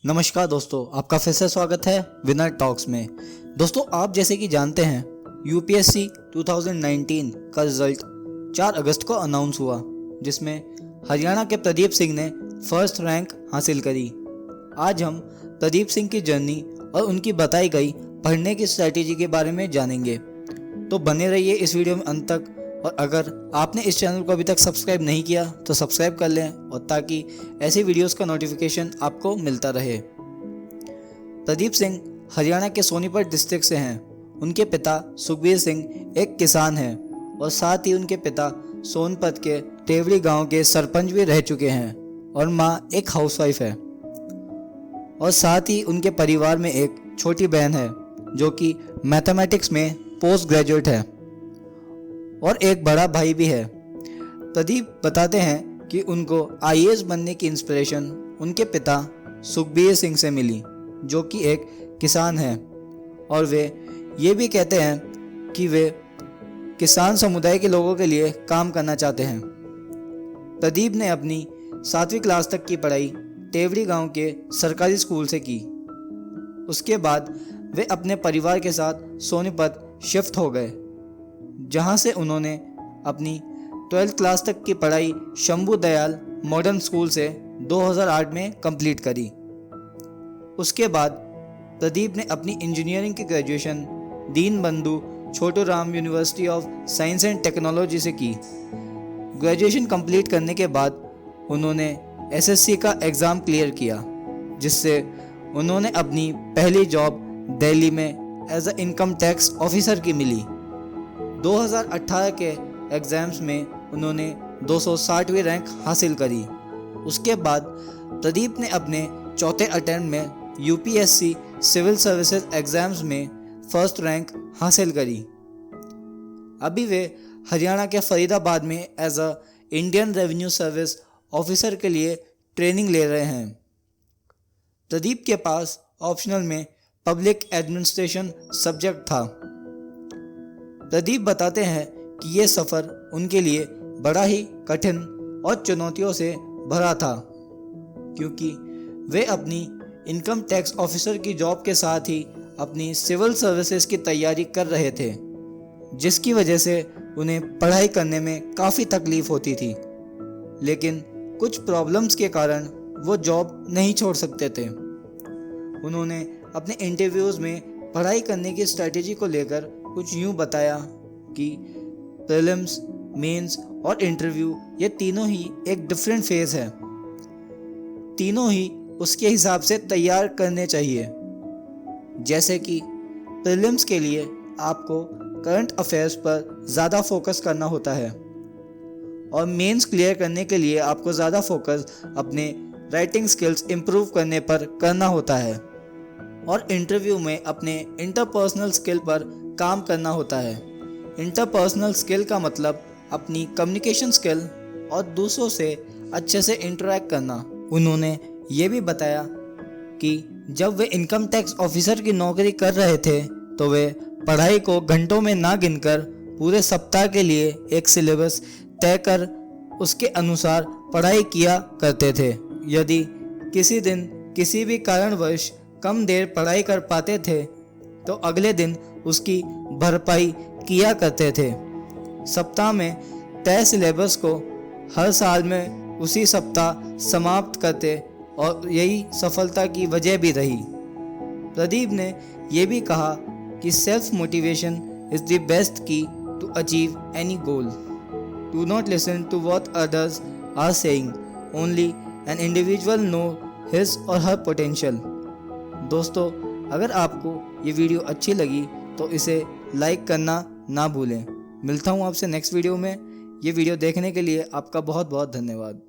नमस्कार दोस्तों, आपका फिर से स्वागत है विनर टॉक्स में। दोस्तों, आप जैसे कि जानते हैं यूपीएससी 2019 का रिजल्ट 4 अगस्त को अनाउंस हुआ, जिसमें हरियाणा के प्रदीप सिंह ने फर्स्ट रैंक हासिल करी। आज हम प्रदीप सिंह की जर्नी और उनकी बताई गई पढ़ने की स्ट्रैटेजी के बारे में जानेंगे, तो बने रहिए इस वीडियो में अंत तक। और अगर आपने इस चैनल को अभी तक सब्सक्राइब नहीं किया तो सब्सक्राइब कर लें, और ताकि ऐसी वीडियोस का नोटिफिकेशन आपको मिलता रहे। प्रदीप सिंह हरियाणा के सोनीपत डिस्ट्रिक्ट से हैं। उनके पिता सुखबीर सिंह एक किसान हैं और साथ ही उनके पिता सोनपत के टेवड़ी गांव के सरपंच भी रह चुके हैं, और मां एक हाउसवाइफ है। और साथ ही उनके परिवार में एक छोटी बहन है जो कि मैथमेटिक्स में पोस्ट ग्रेजुएट है, और एक बड़ा भाई भी है। प्रदीप बताते हैं कि उनको आईएएस बनने की इंस्पिरेशन उनके पिता सुखबीर सिंह से मिली, जो कि एक किसान हैं, और वे ये भी कहते हैं कि वे किसान समुदाय के लोगों के लिए काम करना चाहते हैं। प्रदीप ने अपनी 7वीं क्लास तक की पढ़ाई टेवड़ी गांव के सरकारी स्कूल से की। उसके बाद वे अपने परिवार के साथ सोनीपत शिफ्ट हो गए, जहां से उन्होंने अपनी 12th क्लास तक की पढ़ाई शंभू दयाल मॉडर्न स्कूल से 2008 में कंप्लीट करी। उसके बाद प्रदीप ने अपनी इंजीनियरिंग की graduation Deenbandhu Chhoturam university of science and technology से की। ग्रेजुएशन कंप्लीट करने के बाद उन्होंने एसएससी का एग्ज़ाम क्लियर किया, जिससे उन्होंने अपनी पहली जॉब दिल्ली में as a income tax officer की मिली। 2018 के एग्ज़ाम्स में उन्होंने 260वीं रैंक हासिल करी। उसके बाद प्रदीप ने अपने चौथे अटेम्प्ट में यूपीएससी सिविल सर्विसेज एग्ज़ाम्स में फर्स्ट रैंक हासिल करी। अभी वे हरियाणा के फरीदाबाद में as a Indian revenue service officer के लिए ट्रेनिंग ले रहे हैं। प्रदीप के पास ऑप्शनल में पब्लिक एडमिनिस्ट्रेशन सब्जेक्ट था। प्रदीप बताते हैं कि ये सफ़र उनके लिए बड़ा ही कठिन और चुनौतियों से भरा था, क्योंकि वे अपनी इनकम टैक्स ऑफिसर की जॉब के साथ ही अपनी सिविल सर्विसेज की तैयारी कर रहे थे, जिसकी वजह से उन्हें पढ़ाई करने में काफ़ी तकलीफ होती थी। लेकिन कुछ प्रॉब्लम्स के कारण वो जॉब नहीं छोड़ सकते थे। उन्होंने अपने इंटरव्यूज़ में पढ़ाई करने की स्ट्रैटेजी को लेकर कुछ यूँ बताया कि प्रीलिम्स, मेंस और इंटरव्यू ये तीनों ही एक डिफरेंट फेज़ है। तीनों ही उसके हिसाब से तैयार करने चाहिए। जैसे कि प्रीलिम्स के लिए आपको करंट अफेयर्स पर ज़्यादा फोकस करना होता है, और मेंस क्लियर करने के लिए आपको ज़्यादा फोकस अपने राइटिंग स्किल्स इम्प्रूव करने पर करना होता है, और इंटरव्यू में अपने इंटरपर्सनल स्किल पर काम करना होता है। इंटरपर्सनल स्किल का मतलब अपनी कम्युनिकेशन स्किल और दूसरों से अच्छे से इंटरेक्ट करना। उन्होंने ये भी बताया कि जब वे इनकम टैक्स ऑफिसर की नौकरी कर रहे थे तो वे पढ़ाई को घंटों में ना गिनकर पूरे सप्ताह के लिए एक सिलेबस तय कर उसके अनुसार पढ़ाई किया करते थे। यदि किसी दिन किसी भी कारणवश कम देर पढ़ाई कर पाते थे तो अगले दिन उसकी भरपाई किया करते थे। सप्ताह में तय सिलेबस को हर साल में उसी सप्ताह समाप्त करते, और यही सफलता की वजह भी रही। प्रदीप ने यह भी कहा कि self motivation is the best key to achieve any goal. Do not listen to what others are saying, only an individual know his or her potential. दोस्तों, अगर आपको ये वीडियो अच्छी लगी तो इसे लाइक करना ना भूलें। मिलता हूँ आपसे नेक्स्ट वीडियो में। ये वीडियो देखने के लिए आपका बहुत बहुत धन्यवाद।